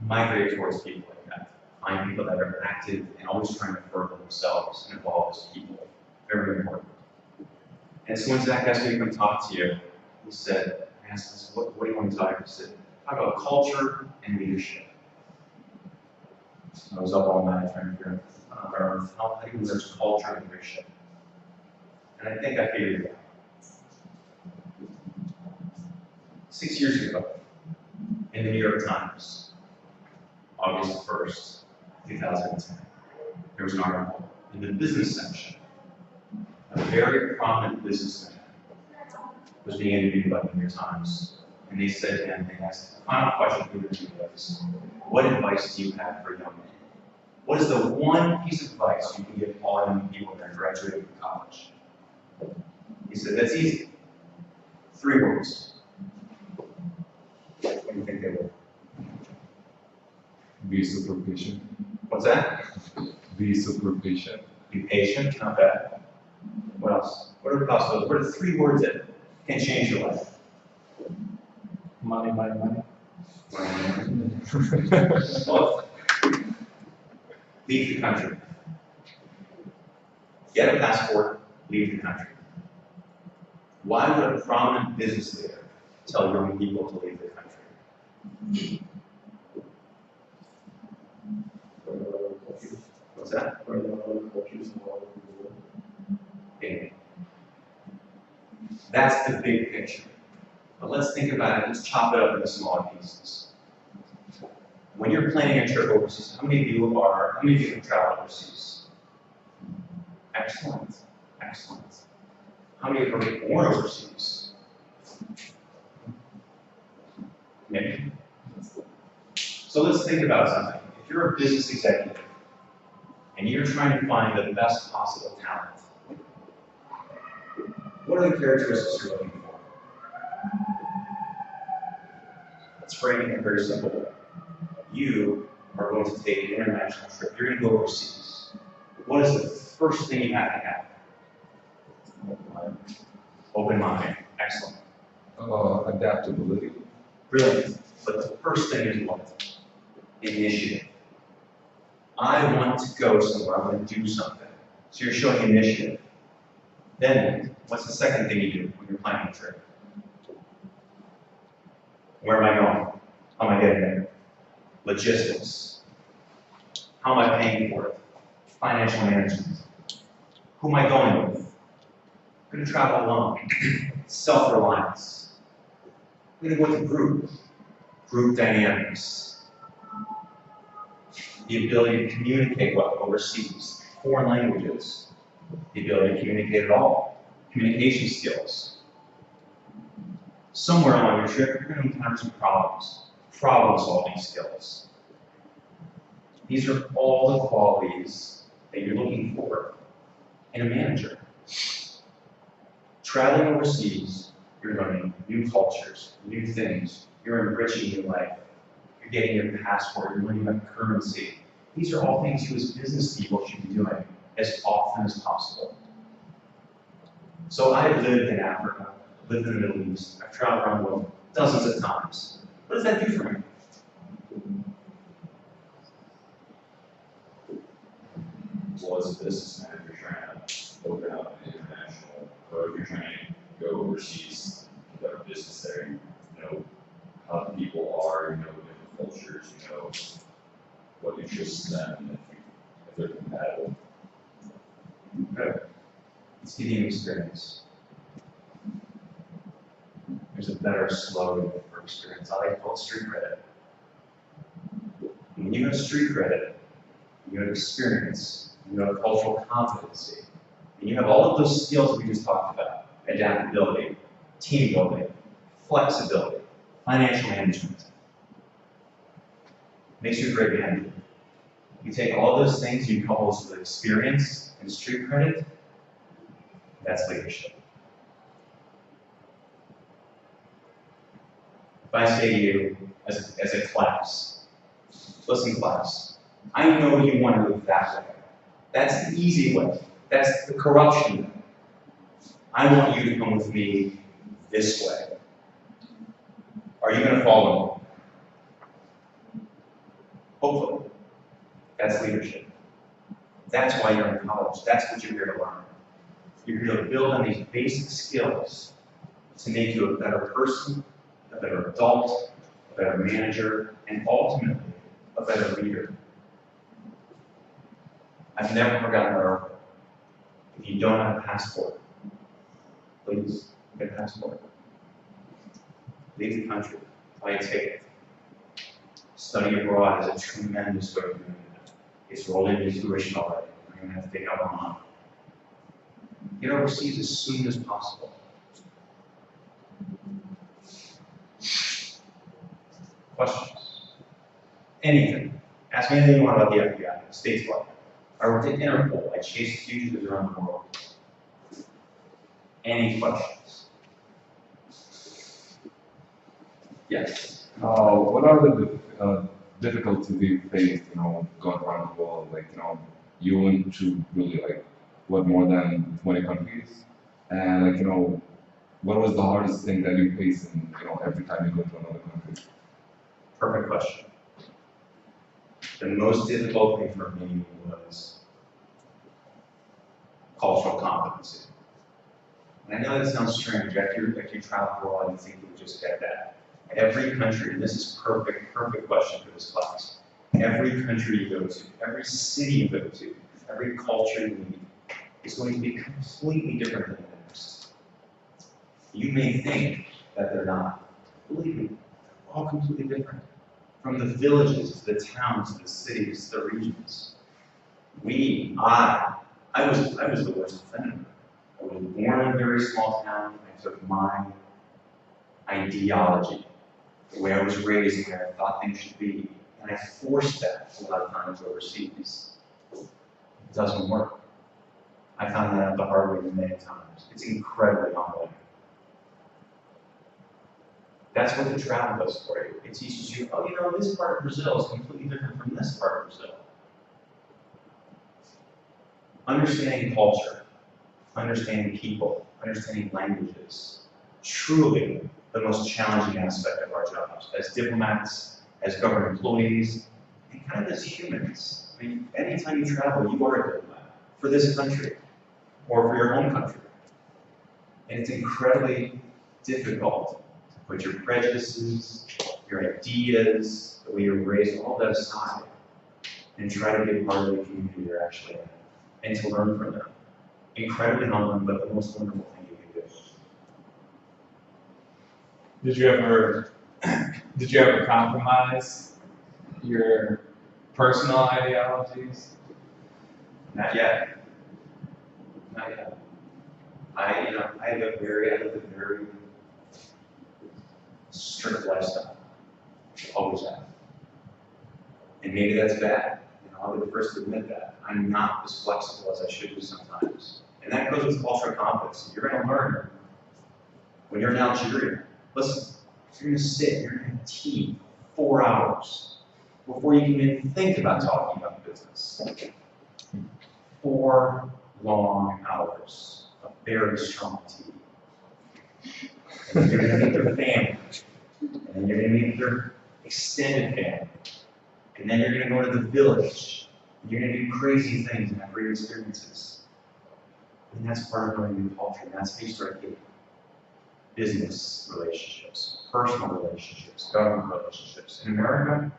migrate towards people like that. Find people that are active and always trying to further themselves and evolve as people. Very important. And so when Zach asked me to come talk to you, he said, I asked him, what do you want to talk about? He said, talk about culture and leadership. So I was up all night trying to figure out how do you learn culture and leadership. And I think I figured it out. 6 years ago, in the New York Times, August 1st, 2010, there was an article in the business section. A very prominent businessman was being interviewed by the New York Times, and they said to him, they asked, the final question for the interview was, what advice do you have for young men? What is the one piece of advice you can give all young people that are graduating from college? He said, that's easy. 3 words. What do you think they were? Be super patient. What's that? Be super patient. Be patient, not bad. What else? What are the possibilities? What are 3 words that can change your life? Money, money, money. Well, leave the country. Get a passport, leave the country. Why would a prominent business leader tell young people to leave the country? What's that? Okay. That's the big picture. But let's think about it, let's chop it up into smaller pieces. When you're planning a trip overseas, how many of you have traveled overseas? Excellent, excellent. How many of you are born overseas? Maybe. So let's think about something. If you're a business executive and you're trying to find the best possible talent, what are the characteristics you're looking for? Let's frame it in a very simple way. You are going to take an international trip. You're going to go overseas. What is the first thing you have to have? Open mind. Excellent. Adaptability. Brilliant. But the first thing is what? Initiative. I want to go somewhere. I want to do something. So you're showing initiative. Then, what's the second thing you do when you're planning a trip? Where am I going? How am I getting there? Logistics. How am I paying for it? Financial management. Who am I going with? I'm going to travel alone. Self-reliance. I'm going to go with a group. Group dynamics. The ability to communicate well overseas. Foreign languages. The ability to communicate at all. Communication skills. Somewhere along your trip, you're going to encounter some problems. Problem-solving skills. These are all the qualities that you're looking for in a manager. Traveling overseas, you're learning new cultures, new things. You're enriching your life. You're getting your passport. You're learning about currency. These are all things you as business people should be doing as often as possible. So I've lived in Africa, lived in the Middle East. I've traveled around the world dozens of times. What does that do for me? Well, as a business manager, trying to open up an international, or if you're trying to go overseas, you have a business there, you know how the people are, you know different cultures, you know what interests them, and if they're compatible. Good. Let's give you an experience. There's a better slogan for experience. I like to call it street credit. When you have street credit, you have experience, you have cultural competency, and you have all of those skills we just talked about: adaptability, team building, flexibility, financial management. Makes you a great manager. You take all those things, you couple those with experience and street credit, that's leadership. If I say to you as a class, listen class, I know you want to move that way. That's the easy way. That's the corruption way. I want you to come with me this way. Are you going to follow me? Hopefully. That's leadership. That's why you're in college. That's what you're here to learn. You're here to build on these basic skills to make you a better person, a better adult, a better manager, and ultimately, a better leader. I've never forgotten our if you don't have a passport, please get a passport. Leave the country, buy a ticket. Study abroad is a tremendous way of doing that. It's rolled into tuition already. You're going to have to take out a month. Get overseas as soon as possible. Questions? Anything. Ask me anything you want about the FBI, State's Flight. I worked at Interpol. I chased fugitives around the world. Any questions? Yes. What are the difficulties you faced, going around the world? Like, you went to really what, more than 20 countries? And what was the hardest thing that you faced in, every time you go to another country? Perfect question. The most difficult thing for me was cultural competency. And I know that sounds strange. After you travel abroad, you think you would just get that. Every country, and this is perfect question for this class. Every country you go to, every city you go to, every culture you meet is going to be completely different than the next. You may think that they're not. Believe me, they're all completely different. From the villages, to the towns, to the cities, to the regions. I was the worst offender. I was born in a very small town. I took my ideology, the way I was raised, the way I thought things should be, and I forced that a lot of times overseas. It doesn't work. I found that out the hard way many times. It's incredibly humbling. That's what the travel does for you. It teaches you, this part of Brazil is completely different from this part of Brazil. Understanding culture, understanding people, understanding languages, truly the most challenging aspect of our jobs as diplomats, as government employees, and kind of as humans. I mean, anytime you travel, you are a diplomat for this country or for your home country. And it's incredibly difficult to put your prejudices, your ideas, the way you're raised, all that aside, and try to be part of the community you're actually in, and to learn from them. Incredibly humbling, but the most wonderful thing you can do. Did you ever compromise your personal ideologies? Not yet. Not yet. I live a very strict lifestyle. Always have. And maybe that's bad. I'll be the first to admit that. I'm not as flexible as I should be sometimes. And that goes with cultural competence. You're going to learn when you're in Algeria. Listen, you're going to sit, you're going to have tea 4 hours before you can even think about talking about business. 4 long hours of very strong tea. And then you're going to meet their family. And then you're going to meet their extended family. And then you're going to go to the village. And you're going to do crazy things and have great experiences. And that's part of learning new culture. And that's how you start getting business relationships, personal relationships, government relationships. In America,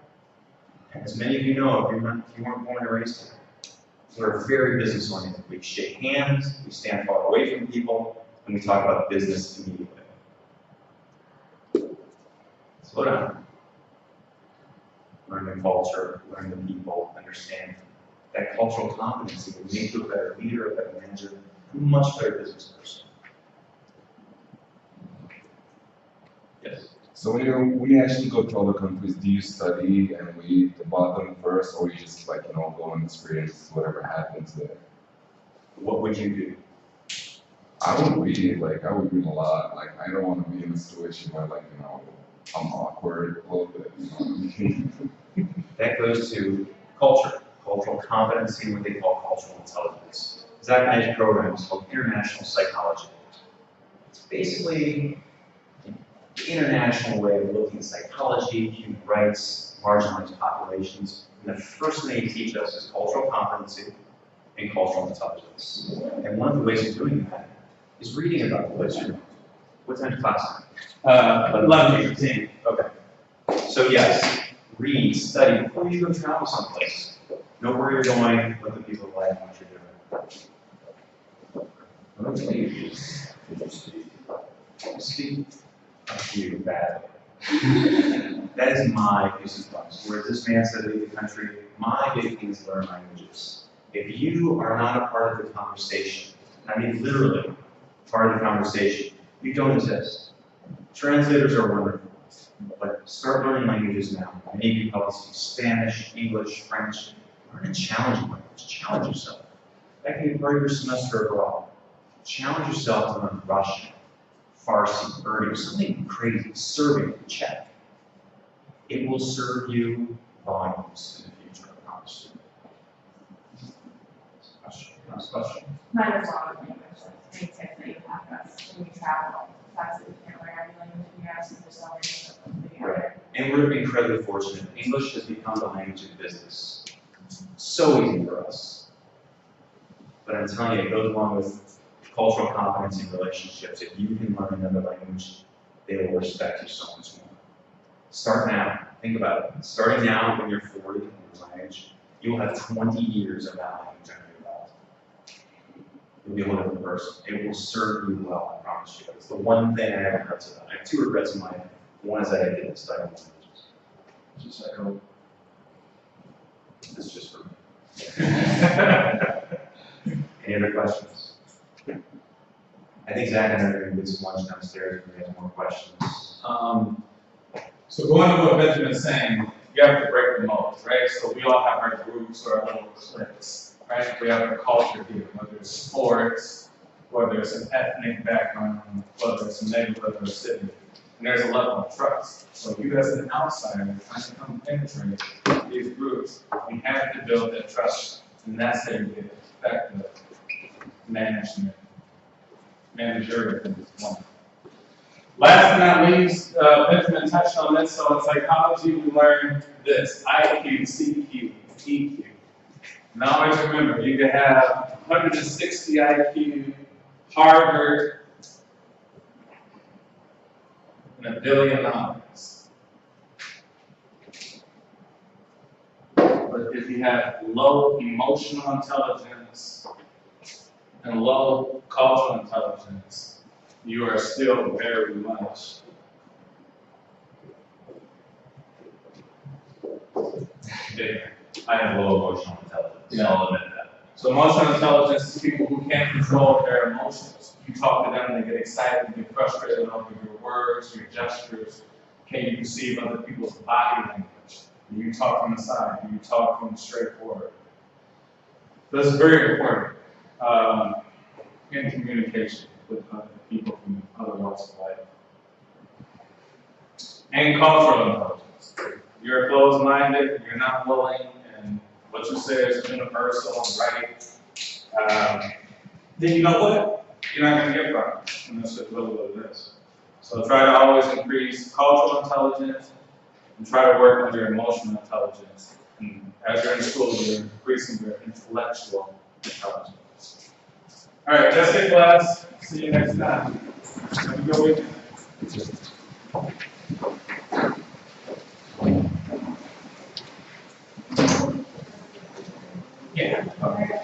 as many of you know, if you weren't born and raised here, we're very business oriented. We shake hands, we stand far away from people, and we talk about business immediately. Slow down. Learn the culture, learn the people, understand that cultural competency will make you a better leader, a better manager, a much better business person. Yes. So when you actually go to other countries, do you study and read about them first, or you just like, go and experience whatever happens there? What would you do? I would read, like, I would read a lot. Like, I don't want to be in a situation where, like, I'm awkward a little bit, you know what I mean? That goes to culture, cultural competency, and what they call cultural intelligence. ZACK managed program is called international psychology. It's basically the international way of looking at psychology, human rights, marginalized populations. And the first thing they teach us is cultural competency and cultural intelligence. And one of the ways of doing that is reading about the place you're going. What time is class? 11:15. Okay. So yes, read, study before you go travel someplace. Know where you're going, what the people are like, what you're doing. Speak to you badly. That is my piece of advice. Whereas this man said leave the country, my big thing is learn languages. If you are not a part of the conversation, I mean literally part of the conversation, you don't exist. Translators are wonderful, but start learning languages now. Many people probably speak Spanish, English, French. Learn a challenging language. Challenge yourself. That can be part of your semester abroad. Challenge yourself to learn Russian, Farsi, Urdu, something crazy, Serbian, Czech. It will serve you volumes in the future, I promise you. Last question. Mine is long language, like 3 tips that you have us when you travel. That's what you can't learn every language you have, so there's so many stuff together. And we're incredibly fortunate. English has become the language of business. So easy for us. But I'm telling you, it goes along with cultural competence in relationships. If you can learn another language, they will respect you so much more. Start now. Think about it. Starting now when you're 40 in your language, you will have 20 years of that language under your belt. You'll be a whole different person. It will serve you well, I promise you. It's the one thing I have regrets about. I have 2 regrets in life. One is that I didn't study languages. Just I hope. This is just for me. Any other questions? I think Zach and I are going to get some lunch downstairs if we have more questions. So going to what Benjamin is saying, you have to break the mold, right? So we all have our groups or our little cliques, right? We have a culture here, whether it's sports, whether it's an ethnic background, whether it's a neighborhood or a city. And there's a level of trust. So you as an outsider trying to come penetrate these groups, we have to build that trust. And that's how you get effective management, managerial. Last but not least, Benjamin touched on this, so in psychology we learned this, IQ, CQ, EQ. Now always remember, you can have 160 IQ, Harvard, and $1 billion. But if you have low emotional intelligence and low cultural intelligence, you are still very much there. I have low emotional intelligence. Yeah. I'll admit that. So emotional intelligence is people who can't control their emotions. You talk to them, they get excited, they get frustrated over your words, your gestures. Can you perceive other people's body language? Do you talk from the side? Do you talk from straightforward? That's very important in communication with other people from other walks of life. And cultural intelligence. You're closed-minded, you're not willing, and what you say is universal and right. Then you know what? You're not going to get far. And that's just really what it is. So try to always increase cultural intelligence and try to work on your emotional intelligence. And as you're in school, you're increasing your intellectual intelligence. All right, that's it, class. See you next time. Have a good weekend. Yeah. Okay.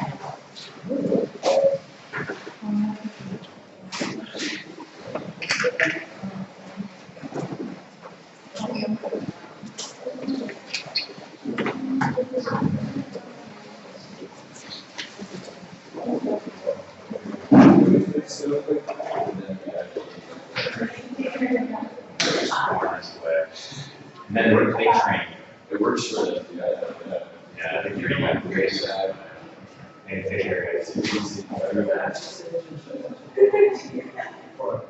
Nice. And then what do they train? It works for them, yeah. Yeah, I think you're gonna have great stuff. And take care, guys.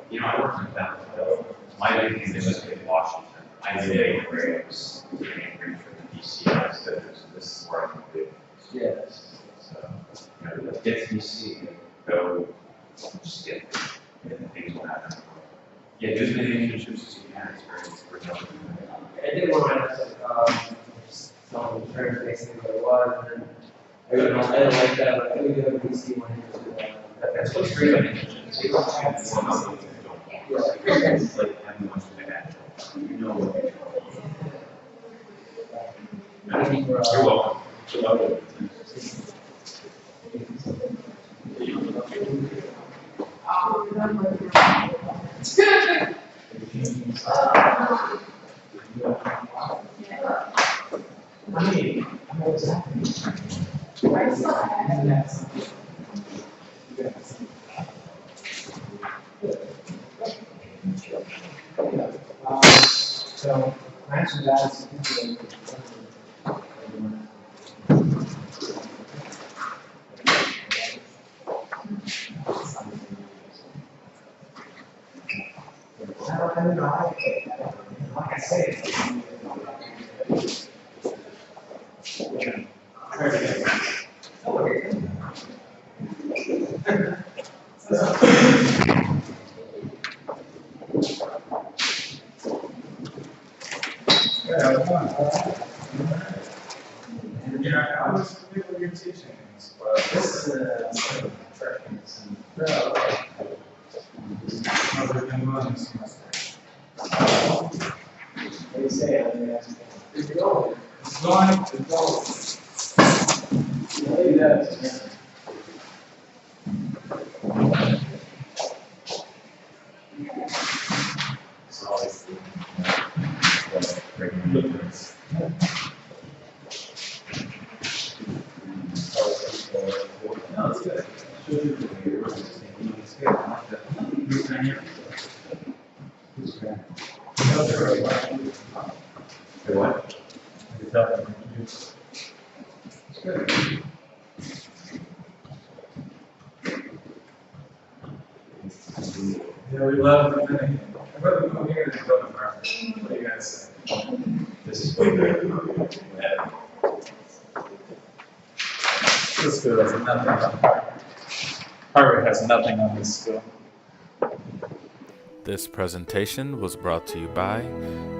You know, I worked in that, though. My big thing is in Washington. I knew they were great. I was getting angry for the DC. I said, this is where I'm going to be. Yes. So, you know, let's get to DC, go, just get things will happen. Yeah, do as many internships as you can. It's very I did want to ask, some turn facing what it was, and then I don't like that, but I think we have a DC one. That's what's great about internships. You don't have to say nothing. It's like having much of a natural. You know. You're welcome. You're welcome. So, answer that is. I don't know, like I say. Yeah, I was familiar with your teachings, but this is how's it been going this semester? What do you say? I mean, it's going. It's going. Maybe that's. It's always no, it's good. It's good. I like that. Who's been here? Who's been? Hey, what? It's good. Yeah, we love the thing. I'd rather come here than go to Martha. What do you guys say? This is great. This school has nothing on Harvard has nothing on this school. This presentation was brought to you by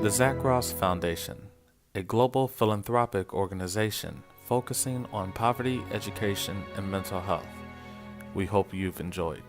the ZACK Foundation, a global philanthropic organization focusing on poverty, education, and mental health. We hope you've enjoyed.